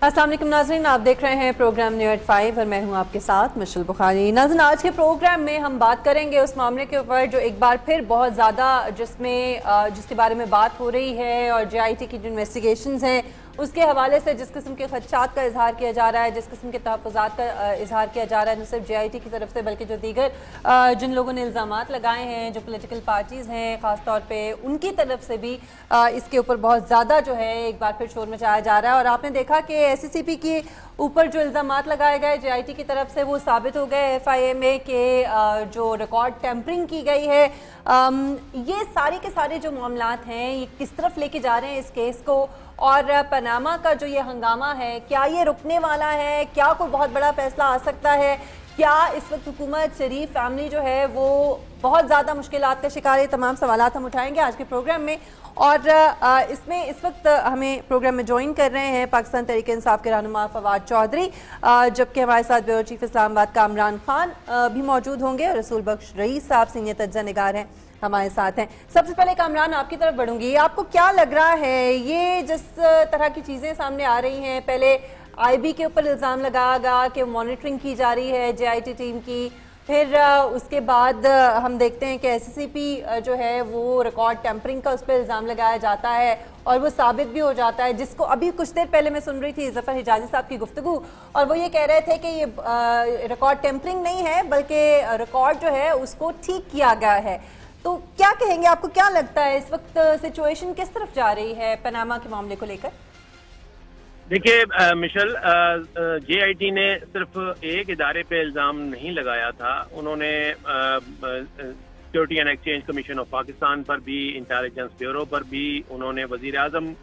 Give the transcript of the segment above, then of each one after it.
अस्सलाम वालेकुम नाज़रीन, आप देख रहे हैं प्रोग्राम न्यू एट 5 और मैं हूं आपके साथ मिशेल बुखारी। नाज़रीन, आज के प्रोग्राम में हम बात करेंगे उस मामले के ऊपर जो एक बार फिर बहुत ज़्यादा जिसके बारे में बात हो रही है और JIT की जो इन्वेस्टिगेशंस हैं उसके हवाले से जिस किस्म के खदशात का इजहार किया जा रहा है, जिस किस्म के तहफ़्फ़ुज़ात का इजहार किया जा रहा है, न सिर्फ JIT की तरफ से बल्कि जो दीगर जिन लोगों ने इल्ज़ामात लगाए हैं, जो पोलिटिकल पार्टीज़ हैं ख़ास तौर पे उनकी तरफ से भी इसके ऊपर बहुत ज़्यादा जो है एक बार फिर शोर मचाया जा रहा है। और आपने देखा कि SCCP के ऊपर जो इल्ज़ामात लगाए गए JIT की तरफ से वो साबित हो गए FIA में कि जो रिकॉर्ड टेम्परिंग की गई है, ये सारे के सारे जो मामलात हैं ये किस तरफ लेके जा रहे हैं इस केस को, और पनामा का जो ये हंगामा है क्या ये रुकने वाला है, क्या कोई बहुत बड़ा फैसला आ सकता है, क्या इस वक्त हुकूमत शरीफ फैमिली जो है वो बहुत ज़्यादा मुश्किलात का शिकार है। तमाम सवालात हम उठाएंगे आज के प्रोग्राम में। और इसमें इस वक्त हमें प्रोग्राम में ज्वाइन कर रहे हैं पाकिस्तान तहरीक इंसाफ के रहनुमा फवाद चौधरी, जबकि हमारे साथ ब्यूरो चीफ इस्लामाबाद कामरान खान भी मौजूद होंगे और रसूल बख्श रईस साहब सीनियर तज्ज़ा निगार हैं हमारे साथ हैं। सबसे पहले कामरान आपकी तरफ बढ़ूंगी, आपको क्या लग रहा है ये जिस तरह की चीज़ें सामने आ रही हैं, पहले IB के ऊपर इल्ज़ाम लगाया गया कि मॉनिटरिंग की जा रही है JIT टीम की, फिर उसके बाद हम देखते हैं कि SCCP जो है वो रिकॉर्ड टेम्परिंग का उस पर इल्ज़ाम लगाया जाता है और वो साबित भी हो जाता है, जिसको अभी कुछ देर पहले मैं सुन रही थी ज़फ़र हिजाज़ी साहब की गुफ्तगू और वो ये कह रहे थे कि ये रिकॉर्ड टेम्परिंग नहीं है बल्कि रिकॉर्ड जो है उसको ठीक किया गया है। तो क्या कहेंगे, आपको क्या लगता है इस वक्त सिचुएशन किस तरफ जा रही है पनामा के मामले को लेकर? देखिए मिशेल, JIT ने सिर्फ एक इदारे पे इल्ज़ाम नहीं लगाया था, उन्होंने security and exchange commission of Pakistan पर भी, इंटेलिजेंस ब्यूरो पर भी, उन्होंने वज़ीर आज़म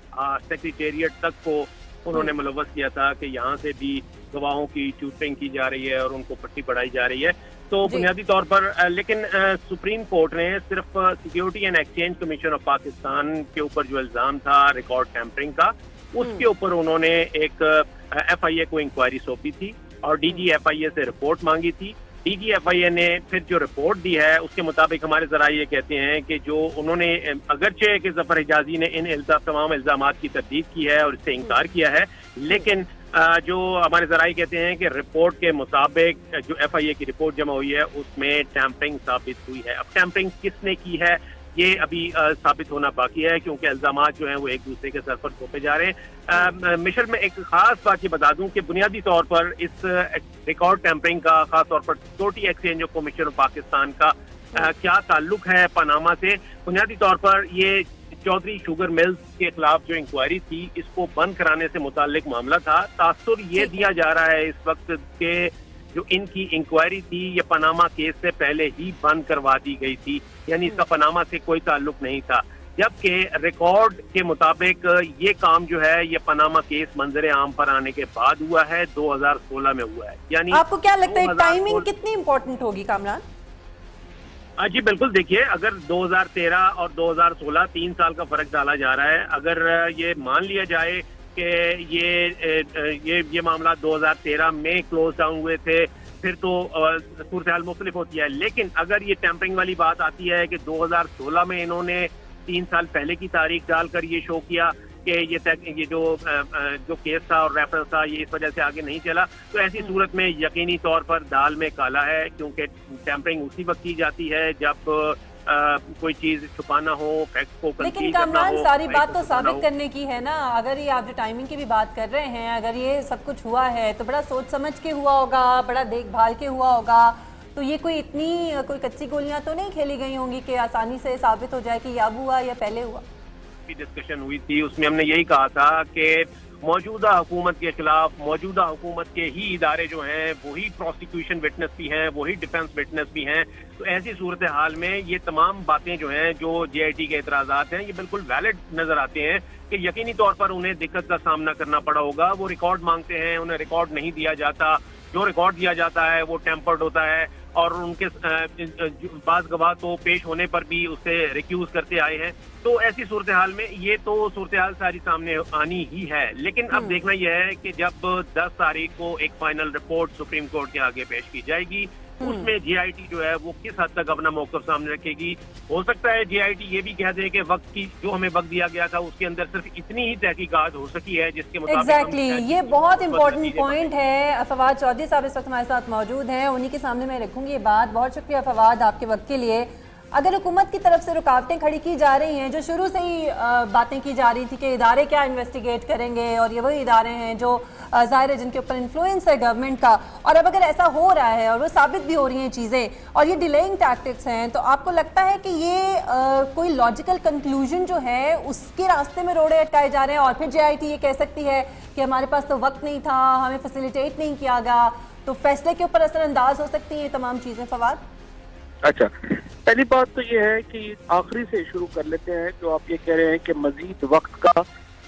सेक्रेटेरिएट तक को उन्होंने मुलव्वस किया था कि यहाँ से भी गवाहों की ट्यूटरिंग की जा रही है और उनको पट्टी पढ़ाई जा रही है। तो बुनियादी तौर पर लेकिन सुप्रीम कोर्ट ने सिर्फ security and exchange commission of Pakistan के ऊपर जो इल्ज़ाम था रिकॉर्ड टेम्परिंग का, उसके ऊपर उन्होंने एक FIA को इंक्वायरी सौंपी थी और DG FIA से रिपोर्ट मांगी थी। DG FIA ने फिर जो रिपोर्ट दी है उसके मुताबिक हमारे जरा ये कहते हैं कि जो उन्होंने अगरचे कि ज़फ़र हिजाज़ी ने इन तमाम इल्ज़ामात की तरदीद की है और इससे इनकार किया है, लेकिन जो हमारे जराए कहते हैं कि रिपोर्ट के मुताबिक जो FIA की रिपोर्ट जमा हुई है उसमें टैंपरिंग साबित हुई है। अब टैंपरिंग किसने की है ये अभी साबित होना बाकी है, क्योंकि इल्ज़ामात जो हैं वो एक दूसरे के सर पर थोपे जा रहे हैं। मिशेल, में एक खास बात ये बता दूं कि बुनियादी तौर पर इस रिकॉर्ड टैंपरिंग का खास तौर पर security exchange of commission of Pakistan का क्या ताल्लुक है पनामा से। बुनियादी तौर पर ये चौधरी शुगर मिल्स के खिलाफ जो इंक्वायरी थी इसको बंद कराने से मुताल्लिक मामला था। तासुर ये दिया जा रहा है इस वक्त के जो इनकी इंक्वायरी थी ये पनामा केस से पहले ही बंद करवा दी गई थी, यानी इसका पनामा से कोई ताल्लुक नहीं था, जबकि रिकॉर्ड के मुताबिक ये काम जो है ये पनामा केस मंजर आम पर आने के बाद हुआ है, 2016 में हुआ है। यानी आपको क्या लगता है टाइमिंग कितनी इंपॉर्टेंट होगी कामरान? जी बिल्कुल, देखिए अगर 2013 और 2016 3 साल का फर्क डाला जा रहा है, अगर ये मान लिया जाए कि ये मामला 2013 में क्लोज डाउन हुए थे फिर तो सूरत हाल मुख्तलिफ होती है, लेकिन अगर ये टेम्परिंग वाली बात आती है कि 2016 में इन्होंने 3 साल पहले की तारीख डालकर ये शो किया कि ये जो केस था और रेफरेंस था ये इस वजह से आगे नहीं चला, तो ऐसी सूरत में यकीनी तौर पर दाल में काला है, क्योंकि टेम्परिंग उसी वक्त की जाती है जब कोई चीज छुपाना हो, फैक्ट को लेकिन कामरान सारी बात तो साबित करने की है ना। अगर ये आप जो टाइमिंग की भी बात कर रहे हैं, अगर ये सब कुछ हुआ है तो बड़ा सोच समझ के हुआ होगा, बड़ा देखभाल के हुआ होगा, तो ये कोई कच्ची गोलियां तो नहीं खेली गई होंगी कि आसानी से साबित हो जाए कि अब हुआ या पहले हुआ। डिस्कशन हुई थी उसमें हमने यही कहा था कि मौजूदा हुकूमत के खिलाफ मौजूदा हुकूमत के ही इदारे जो हैं वही प्रोसिक्यूशन विटनेस भी हैं, वही डिफेंस विटनेस भी हैं। तो ऐसी सूरत हाल में ये तमाम बातें जो हैं, जो JIT के एतराज़ात हैं, ये बिल्कुल वैलिड नजर आते हैं कि यकीनी तौर पर उन्हें दिक्कत का सामना करना पड़ा होगा। वो रिकॉर्ड मांगते हैं, उन्हें रिकॉर्ड नहीं दिया जाता, जो रिकॉर्ड दिया जाता है वो टेम्पर्ड होता है और उनके बाज़ गवाह तो पेश होने पर भी उससे रिक्यूज करते आए हैं। तो ऐसी सूरत हाल में ये तो सूरत हाल सारी सामने आनी ही है, लेकिन अब देखना यह है कि जब 10 तारीख को एक फाइनल रिपोर्ट सुप्रीम कोर्ट के आगे पेश की जाएगी उसमें JIT जो है वो किस हद तक अपना मौक़िफ़ सामने रखेगी। हो सकता है JIT ये भी कह दे कि वक्त की जो हमें वक्त दिया गया था उसके अंदर सिर्फ इतनी ही तहकीकात हो सकी है जिसके मुताबिक एग्जैक्टली ये बहुत इंपॉर्टेंट पॉइंट है। फवाद चौधरी साहब इस वक्त हमारे साथ मौजूद हैं, उन्हीं के सामने मैं रखूंगी ये बात। बहुत शुक्रिया फवाद आपके वक्त के लिए। अगर हुकूमत की तरफ से रुकावटें खड़ी की जा रही हैं, जो शुरू से ही बातें की जा रही थी कि इदारे क्या इन्वेस्टिगेट करेंगे और ये वही इदारे हैं जो ज़ाहिर है जिनके ऊपर इन्फ्लुएंस है गवर्नमेंट का, और अब अगर ऐसा हो रहा है और वो साबित भी हो रही हैं चीज़ें और ये डिलेइंग टैक्टिक्स हैं, तो आपको लगता है कि ये कोई लॉजिकल कंक्लूजन जो है उसके रास्ते में रोड़े अटकाए जा रहे हैं और फिर JIT ये कह सकती है कि हमारे पास तो वक्त नहीं था, हमें फैसिलिटेट नहीं किया गया, तो फैसले के ऊपर असरअंदाज हो सकती हैं ये तमाम चीज़ें? फवाद, अच्छा, पहली बात तो ये है कि आखिरी से शुरू कर लेते हैं। जो आप ये कह रहे हैं कि मजीद वक्त का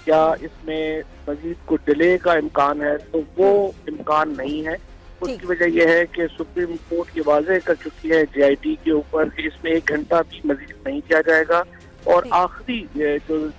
या इसमें मजीद को डिले का इम्कान है, तो वो इम्कान नहीं है। उसकी वजह यह है कि सुप्रीम कोर्ट ये वाज़ेह कर चुकी है JIT के ऊपर कि इसमें 1 घंटा भी मजीद नहीं किया जाएगा। और आखिरी जो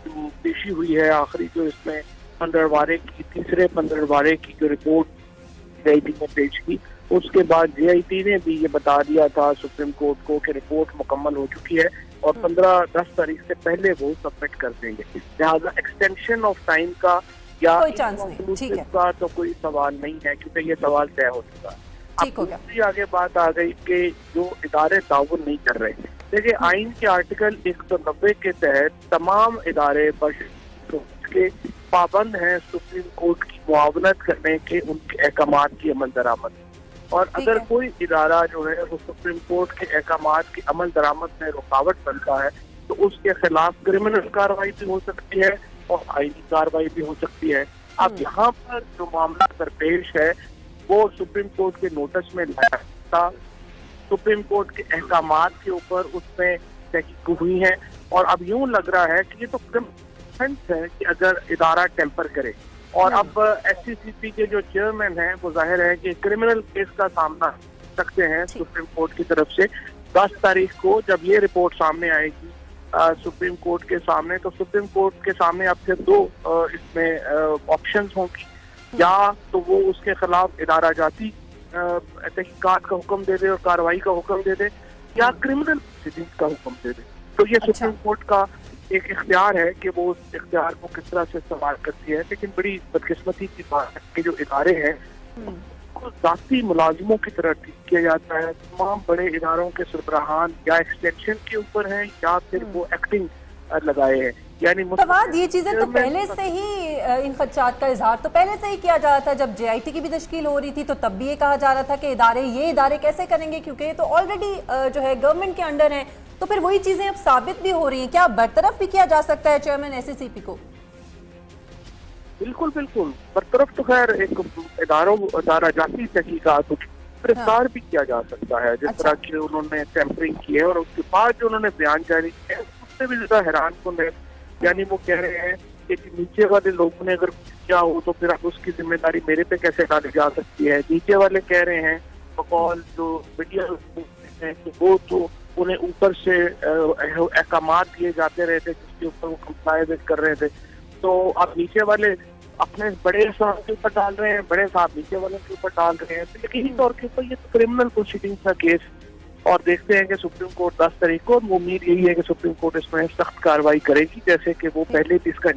पेशी हुई है, आखिरी जो इसमें 15वारे की, तीसरे 15वारे की जो रिपोर्ट JIT ने पेश की, उसके बाद JIT ने भी ये बता दिया था सुप्रीम कोर्ट को कि रिपोर्ट मुकम्मल हो चुकी है और 15-10 तारीख से पहले वो सबमिट कर देंगे। लिहाजा एक्सटेंशन ऑफ टाइम का या कोई चांस नहीं, ठीक है, का तो कोई सवाल नहीं है क्योंकि ये सवाल तय हो चुका है। ठीक हो गया। दूसरी आगे बात आ गई कि जो इदारे ताउन नहीं कर रहे। देखिए, आइन के आर्टिकल 190 के तहत तमाम इदारे के पाबंद हैं सुप्रीम कोर्ट की मुआवनत करने के, उनके अहकामात की अमल दरामद। और अगर कोई इदारा जो है वो सुप्रीम कोर्ट के अहकामात की अमल दरामद में रुकावट बनता है तो उसके खिलाफ क्रिमिनल कार्रवाई भी हो सकती है और आईनी कार्रवाई भी हो सकती है। अब यहाँ पर जो मामला दरपेश है वो सुप्रीम कोर्ट के नोटिस में लाया था, सुप्रीम कोर्ट के अहकामात के ऊपर उसमें तहकीक हुई है और अब यूं लग रहा है कि ये तो क्रिमिनल है कि अगर इदारा टेम्पर करे। और अब SCCP के जो चेयरमैन हैं वो जाहिर है कि क्रिमिनल केस का सामना सकते हैं सुप्रीम कोर्ट की तरफ से। 10 तारीख को जब ये रिपोर्ट सामने आएगी सुप्रीम कोर्ट के सामने, तो सुप्रीम कोर्ट के सामने अब फिर 2 इसमें ऑप्शंस होंगी, या तो वो उसके खिलाफ इदारा जाती तहकीकात का हुक्म दे दे और कार्रवाई का हुक्म दे दे, या क्रिमिनल प्रोसीडिंग्स का हुक्म दे दे। तो ये सुप्रीम कोर्ट का एक इख्तियार है कि वो उस इख्तियार को किस तरह से इस्तेमाल करती है। लेकिन बड़ी बदकिस्मती की बात है कि जो इदारे हैं उनको जाती मुलाजिमों की तरह ट्रीट किया जाता है। तमाम बड़े इदारों के सरबराहान या एक्सटेंशन के ऊपर हैं या फिर वो एक्टिंग लगाए हैं। यानी फवाद, ये चीजें तो पहले से ही, इन खदशात का इजहार तो पहले से ही किया जा रहा था। जब JIT की भी तश्कील हो रही थी तो तब भी ये कहा जा रहा था कि ये इदारे कैसे करेंगे क्योंकि ये तो ऑलरेडी जो है गवर्नमेंट के अंडर है। तो फिर वही चीजें अब साबित भी हो रही हैं। क्या बरतरफ भी किया जा सकता है चेयरमैन SCCP को? बिल्कुल बिल्कुल, बरतरफ तो खैर एक इदारा जाती तहकीकात गिरफ्तार भी किया जा सकता है, जिस तरह की उन्होंने टेम्परिंग की है। और उसके बाद जो उन्होंने बयान जारी किया है उससे भी ज्यादा हैरान कुन है। यानी वो कह रहे हैं कि नीचे वाले लोगों ने अगर किया हो तो फिर अब उसकी जिम्मेदारी मेरे पे कैसे डाली जा सकती है। नीचे वाले कह रहे हैं बकौल जो मीडिया वो तो उन्हें ऊपर से अहकामात दिए जाते रहे थे जिसके ऊपर वो कंप्लाई कर रहे थे। तो अब नीचे वाले अपने बड़े साहब के ऊपर डाल रहे हैं, बड़े साहब नीचे वालों के ऊपर डाल रहे हैं। तो यकीनी तौर के ऊपर ये तो क्रिमिनल प्रोसीडिंग का केस, और देखते हैं कि सुप्रीम कोर्ट 10 तारीख को, वो उम्मीद यही है कि सुप्रीम कोर्ट इसमें सख्त कार्रवाई करेगी जैसे कि वो पहले भी इसका।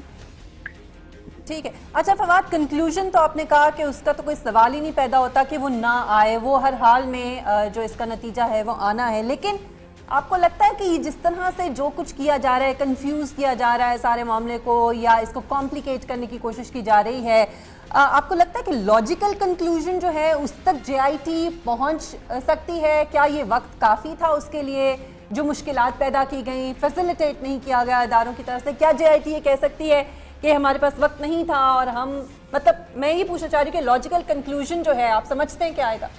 ठीक है, अच्छा फवाद, कंक्लूजन तो आपने कहा कि उसका तो कोई सवाल ही नहीं पैदा होता कि वो ना आए, वो हर हाल में जो इसका नतीजा है वो आना है। लेकिन आपको लगता है कि जिस तरह से जो कुछ किया जा रहा है, कंफ्यूज किया जा रहा है सारे मामले को या इसको कॉम्प्लिकेट करने की कोशिश की जा रही है, आपको लगता है कि लॉजिकल कंक्लूजन जो है उस तक JIT पहुंच सकती है? क्या ये वक्त काफ़ी था उसके लिए? जो मुश्किलात पैदा की गई, फैसिलिटेट नहीं किया गया इदारों की तरफ से, क्या JIT ये कह सकती है कि हमारे पास वक्त नहीं था और हम, मतलब मैं ये पूछना चाह रही हूँ कि लॉजिकल कंक्लूजन जो है आप समझते हैं क्या आएगा?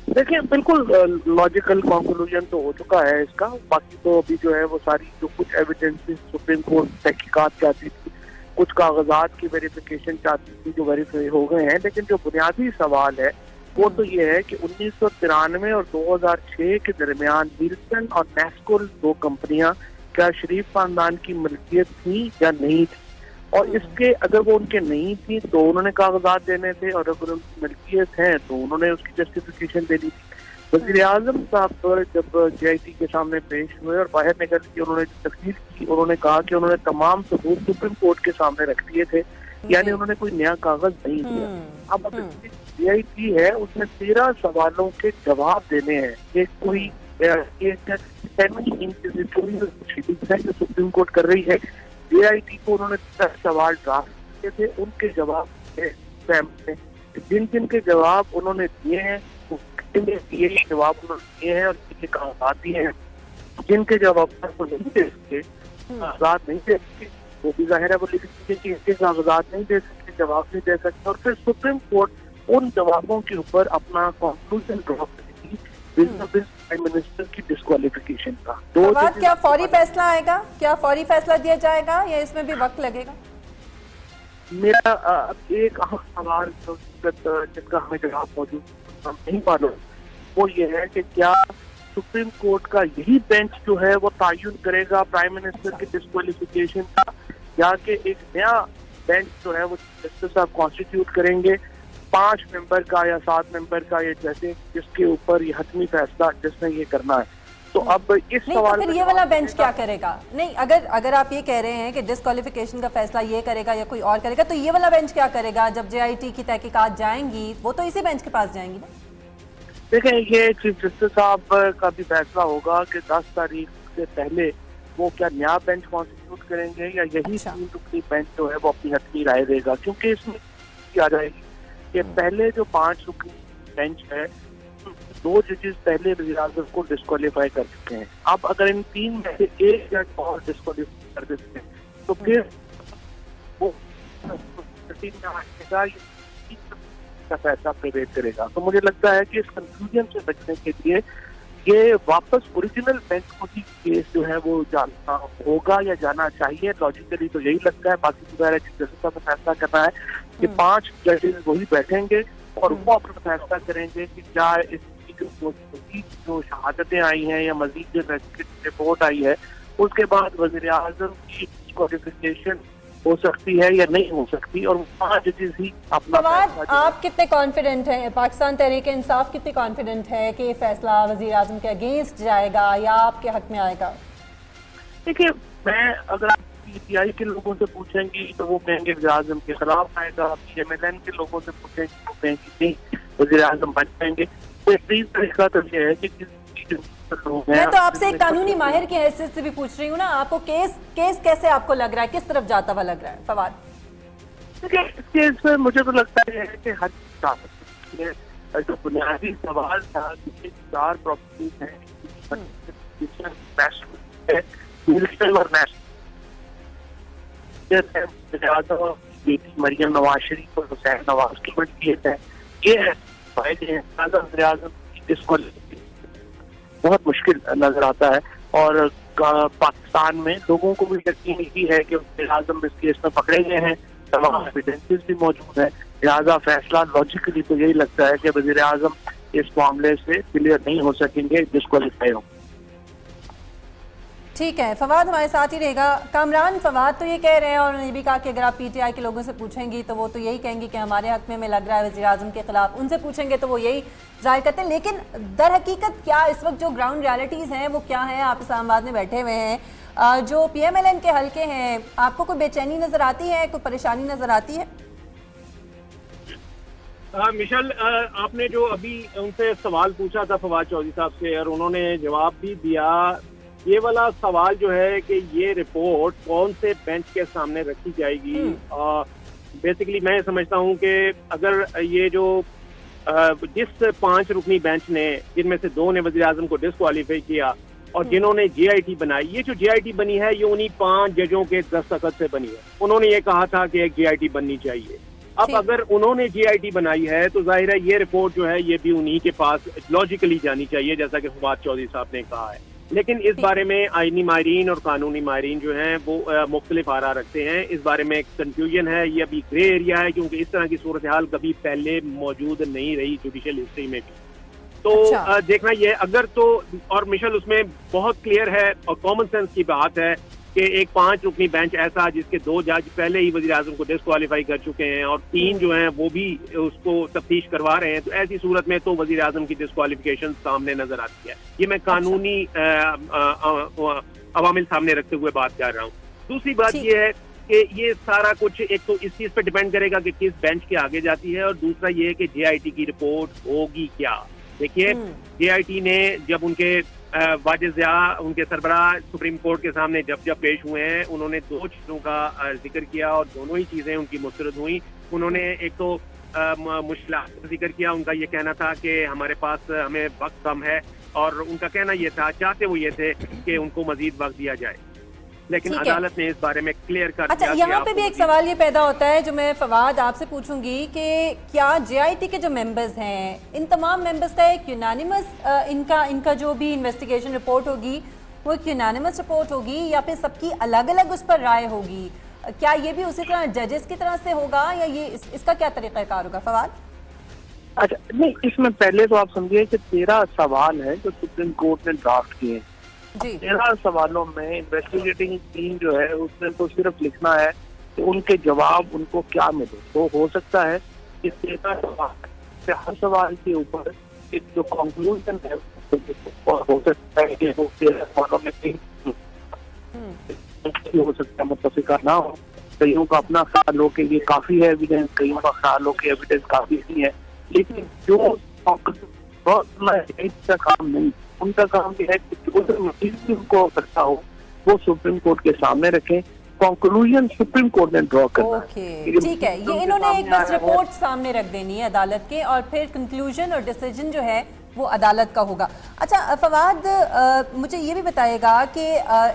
देखिए, बिल्कुल लॉजिकल कंक्लूजन तो हो चुका है इसका। बाकी तो अभी जो है वो सारी जो कुछ एविडेंसेस सुप्रीम कोर्ट तहकीकात चाहती थी, कुछ कागजात की वेरिफिकेशन चाहती थी जो वेरीफाई हो गए हैं। लेकिन जो बुनियादी सवाल है वो तो ये है कि 1993 और 2006 के दरमियान विल्सन और नेस्कोल 2 कंपनियां क्या शरीफ खानदान की मिल्कियत थी या नहीं थी, और इसके अगर वो उनके नहीं थी तो उन्होंने कागजात देने थे, और अगर उनकी मिल्कियत है तो उन्होंने उसकी जस्टिफिकेशन देनी थी। वज़ीर आज़म साहब जब JIT के सामने पेश हुए और बाहर निकल के उन्होंने तस्दीर की, उन्होंने कहा कि उन्होंने तमाम सबूत सुप्रीम कोर्ट के सामने रख दिए थे, यानी उन्होंने कोई नया कागज नहीं दिया। अब JIT है, उसने 13 सवालों के जवाब देने हैं। एक कोई सेमी इंक्विजिटोरियल प्रोसीडिंग्स है जो सुप्रीम कोर्ट कर रही है। JIT को उन्होंने 10 सवाल ड्राफ्ट किए थे, उनके जवाब जिन जिन के जवाब उन्होंने दिए हैं ये जवाब उन्होंने दिए हैं और जिनके कागजात दिए हैं, जिनके जवाब को नहीं दे सकते, कागजात नहीं दे सकते, वो भी जाहिर है वो लिख सकते कि इसके कागजात नहीं दे सकते, जवाब नहीं दे सकते, और फिर सुप्रीम कोर्ट उन जवाबों के ऊपर अपना कंक्लूजन ड्रॉ करेगी प्राइम मिनिस्टर की डिस्क्वालिफिकेशन का। क्या फौरी फैसला आएगा, क्या फौरी फैसला दिया जाएगा या इसमें भी वक्त लगेगा? मेरा एक अहम सवाल जिसका हमें जवाब मौजूद नहीं मालूम, वो ये है कि क्या सुप्रीम कोर्ट का यही बेंच जो है वो तयन करेगा प्राइम मिनिस्टर की डिस्क्वालिफिकेशन का, या कि एक नया बेंच जो है वो जस्टिस साहब कॉन्स्टिट्यूट करेंगे 5 मेंबर का या 7 मेंबर का, ये जैसे जिसके ऊपर ये हतमी फैसला जिसने ये करना है। तो अब इस सवाल तो फिर ये वाला बेंच क्या करेगा? नहीं, अगर आप ये कह रहे हैं कि डिस्क्वालिफिकेशन का फैसला ये करेगा या कोई और करेगा, तो ये वाला बेंच क्या करेगा? जब JIT की तहकीकात जाएंगी वो तो इसी बेंच के पास जाएंगी ना? देखें, ये चीफ जस्टिस साहब का भी फैसला होगा कि 10 तारीख से पहले वो क्या नया बेंच कॉन्स्टिट्यूट करेंगे या यही 3 रुकनी बेंच जो है वो अपनी हतमी राय देगा। क्योंकि इसमें आ जाएगी कि पहले जो 5 रुकनी बेंच है, 2 जजेस पहले वज़ीर आज़म को डिस्क्वालीफाई कर चुके हैं। अब अगर इन 3 में से एक जज और डिस्क्वालीफाई कर देते हैं तो फिर वो का फैसला प्रिवेट करेगा। तो मुझे लगता है कि इस कंफ्यूजन से बचने के लिए ये वापस ओरिजिनल बेंच को ही केस जो है वो जाना होगा या जाना चाहिए। लॉजिकली तो यही लगता है, बाकी तो जस्टिस साहब को फैसला करना है कि 5 जजेस वही बैठेंगे और वो अपना फैसला करेंगे कि क्या इसकी जो शहादतें आई हैं या मजीद जो रिपोर्ट आई है उसके बाद वज़ीर आज़म की डिस्क्वालिफिकेशन हो सकती है या नहीं हो सकती, और 5 जजेस ही अपना फैसला। आप कितने कॉन्फिडेंट हैं, पाकिस्तान तहरीक इंसाफ कितने कॉन्फिडेंट है कि फैसला वज़ीर आज़म के अगेंस्ट जाएगा या आपके हक में आएगा? देखिए, मैं अगर आप PTI के लोगों से पूछेंगी तो वो कहेंगे वज़ीर आज़म के खिलाफ आएगा। MLN के लोगों से पूछेंगे तो कहेंगे नहीं वज़ीर आज़म बच जाएंगे। तो तरीका तो ये है कि मैं तो आपसे एक कानूनी माहिर की हैसियत से भी पूछ रही हूँ ना, आपको केस कैसे आपको लग रहा है, किस तरफ जाता हुआ लग रहा है फवाद? इस केस में मुझे तो लगता है कि हर जो बुनियादी सवाल था, 4 प्रॉपर्टीज हैं और बेटी मरियम नवाज शरीफ और हुसैन नवाज की बट किए थे, ये है इसको बहुत मुश्किल नजर आता है। और पाकिस्तान में लोगों को भी यकीन ही है कि वज़ीर आज़म इस केस में पकड़े गए हैं, तमाम एविडेंसेस भी मौजूद है, लिहाजा फैसला लॉजिकली तो यही लगता है कि वज़ीर आज़म इस मामले से क्लियर नहीं हो सकेंगे, डिस्क्वालीफाई होंगे। ठीक है, फवाद हमारे साथ ही रहेगा। कामरान, फवाद तो ये कह रहे हैं और उन्होंने भी कहा कि अगर आप PTI के लोगों से पूछेंगी तो वो तो यही कहेंगे कि हमारे हक में लग रहा है वज़ीर आज़म के खिलाफ, उनसे पूछेंगे तो वो यही जाहिर करते हैं। लेकिन दर हकीकत क्या इस वक्त जो ग्राउंड रियलिटीज़ हैं वो क्या है? आप इस्लामाबाद में बैठे हुए हैं, जो PMLN के हल्के हैं, आपको कोई बेचैनी नज़र आती है, कोई परेशानी नज़र आती है? मिशल, आपने जो अभी उनसे सवाल पूछा था फवाद चौधरी साहब से और उन्होंने जवाब भी दिया, ये वाला सवाल जो है कि ये रिपोर्ट कौन से बेंच के सामने रखी जाएगी, बेसिकली मैं समझता हूँ कि अगर ये जो जिस 5 रुकनी बेंच ने, जिनमें से 2 ने वज़ीर आज़म को डिस्क्वालीफाई किया और जिन्होंने JIT बनाई, ये जो JIT बनी है ये उन्हीं 5 जजों के दस्तखत से बनी है। उन्होंने ये कहा था कि एक JIT बननी चाहिए। अब अगर उन्होंने JIT बनाई है तो जाहिर है ये रिपोर्ट जो है ये भी उन्हीं के पास लॉजिकली जानी चाहिए, जैसा कि फवाद चौधरी साहब ने कहा है। लेकिन इस बारे में आईनी माहिरीन और कानूनी माहिरीन जो हैं वो मुख्तलिफ आरा रखते हैं। इस बारे में एक कंफ्यूजन है, ये अभी ग्रे एरिया है, क्योंकि इस तरह की सूरत हाल कभी पहले मौजूद नहीं रही जुडिशियल हिस्ट्री में भी। तो देखना ये अगर तो, और मिशल उसमें बहुत क्लियर है और कॉमन सेंस की बात है कि एक 5 रुकनी बेंच ऐसा जिसके 2 जज पहले ही वज़ीर आज़म को डिस्क्वालीफाई कर चुके हैं और 3 जो हैं वो भी उसको तफ्तीश करवा रहे हैं, तो ऐसी सूरत में तो वज़ीर आज़म की डिस्क्वालिफिकेशन सामने नजर आती है। ये मैं कानूनी अवामिल सामने रखते हुए बात कर रहा हूँ। दूसरी बात ये है कि ये सारा कुछ एक तो इस चीज पे डिपेंड करेगा कि किस बेंच के आगे जाती है, और दूसरा ये है कि JIT की रिपोर्ट होगी क्या। देखिए, JIT ने जब उनके वाजिद ज़िया उनके सरबराह सुप्रीम कोर्ट के सामने जब पेश हुए हैं, उन्होंने 2 चीज़ों का जिक्र किया और दोनों ही चीज़ें उनकी मुस्तरद हुई। उन्होंने एक तो मुश्किलात का जिक्र किया, उनका ये कहना था कि हमारे पास हमें वक्त कम है, और उनका कहना ये था, चाहते वो ये थे कि उनको मजीद वक्त दिया जाए, लेकिन अदालत ने इस बारे में क्लियर कर दिया। अच्छा, यहाँ पे भी एक सवाल ये पैदा होता है जो मैं फवाद आपसे पूछूंगी कि क्या JIT के जो मेंबर्स हैं, इन तमाम मेंबर्स का एक यूनानिमस इनका जो भी इन्वेस्टिगेशन रिपोर्ट होगी वो एक यूनानिमस रिपोर्ट होगी या फिर सबकी अलग अलग उस पर राय होगी? क्या ये भी उसी तरह जजेस की तरह से होगा या ये इसका क्या तरीक़ाकार होगा फवाद? अच्छा, नहीं, इसमें पहले तो आप समझिए कि 13 सवाल है जो सुप्रीम कोर्ट ने ड्राफ्ट किए। 13 सवालों में इन्वेस्टिगेटिंग टीम जो है उसने तो सिर्फ लिखना है कि उनके जवाब उनको क्या मिले। तो हो सकता है कि 13 सवाल से हर सवाल के ऊपर एक जो कंक्लूजन है, और हो सकता है कि वो 13 सवालों में हो सकता है मुत्तफिका ना हो। कईयों का अपना ख्याल हो कि ये काफी है एविडेंस, कईयों का ख्याल हो कि एविडेंस काफी नहीं है, लेकिन जो इनका काम नहीं, उनका काम ये है कि जो मजीद उनको करता हो वो सुप्रीम कोर्ट के सामने रखें। कंक्लूजन सुप्रीम कोर्ट ने ड्रॉ करना है। ठीक है, ये इन्होंने एक बस रिपोर्ट सामने रख देनी है अदालत के, और फिर कंक्लूजन और डिसीजन जो है वो अदालत का होगा। अच्छा फवाद, मुझे ये भी बताइएगा कि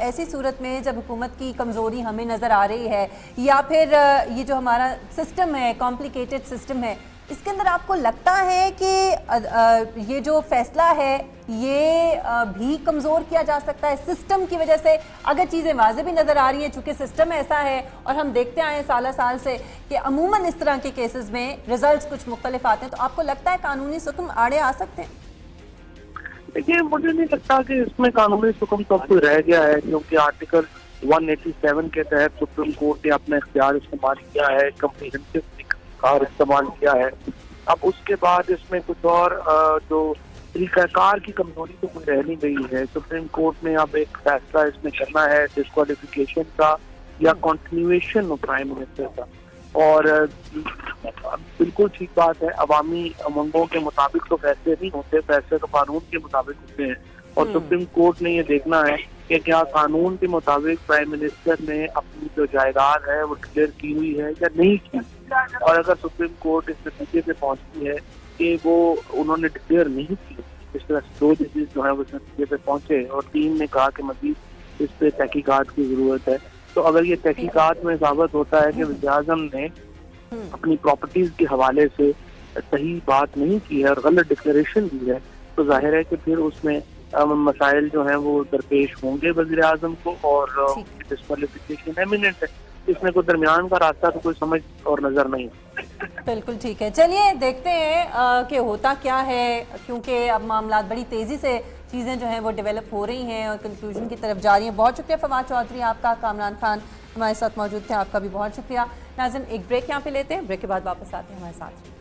ऐसी सूरत में जब हुकूमत की कमज़ोरी हमें नज़र आ रही है, या फिर ये जो हमारा सिस्टम है, कॉम्प्लिकेटेड सिस्टम है, इसके अंदर आपको लगता है कि ये जो फैसला है ये भी कमज़ोर किया जा सकता है सिस्टम की वजह से? अगर चीज़ें वाज़ेह भी नज़र आ रही हैं, चूँकि सिस्टम ऐसा है और हम देखते आए साल साल से कि अमूमन इस तरह के केसेस में रिजल्ट्स कुछ मुख्तलिफ आते हैं, तो आपको लगता है कानूनी सुकून आड़े आ सकते हैं? देखिए, मुझे नहीं लगता कि इसमें कानूनी सुकून सब कुछ रह गया है, क्योंकि आर्टिकल 187 के तहत सुप्रीम कोर्ट ने अपना इख्तियार इस्तेमाल किया है, कम्प्रीहेंसिव कार इस्तेमाल किया है। अब उसके बाद इसमें कुछ और जो तरीकाकार की कमजोरी तो कोई रह नहीं गई है। सुप्रीम कोर्ट ने अब एक फैसला इसमें करना है डिस्क्वालिफिकेशन का या कंटिन्यूएशन ऑफ प्राइम मिनिस्टर का, और बिल्कुल ठीक बात है, अवामी उमंगों के मुताबिक तो फैसले नहीं होते, फैसले तो कानून के मुताबिक होते हैं, और सुप्रीम कोर्ट ने ये देखना है कि क्या कानून के मुताबिक प्राइम मिनिस्टर ने अपनी जो जायदाद है वो डिक्लेयर की हुई है या नहीं की। और अगर सुप्रीम कोर्ट इस नतीजे पे पहुंचती है कि वो उन्होंने डिक्लेयर नहीं की, इस तरह से 2 जजेस जो है वो इस नतीजे पे पहुंचे और 3 ने कहा कि मजीद इस पे तहकीकात की जरूरत है, तो अगर ये तहकीकात में साबित होता है कि वज़ीर आज़म ने अपनी प्रॉपर्टीज के हवाले से सही बात नहीं की है और गलत डिक्लेरेशन दी है, तो जाहिर है कि फिर उसमें मसाइल जो हैं वो दरपेश होंगे वज़ीर आज़म को, और डिस्क्वालिफिकेशन एमिनेंट है। इसमें कोई दरमियान का रास्ता तो कोई समझ और नजर नहीं। बिल्कुल ठीक है, चलिए देखते हैं कि होता क्या है, क्योंकि अब मामला बड़ी तेज़ी से चीज़ें जो हैं वो डेवलप हो रही हैं और कंक्लूजन की तरफ जा रही हैं। बहुत शुक्रिया फवाद चौधरी आपका, कामरान खान हमारे साथ मौजूद थे, आपका भी बहुत शुक्रिया। नाज़रीन, एक ब्रेक यहाँ पे लेते हैं, ब्रेक के बाद वापस आते हैं हमारे साथ।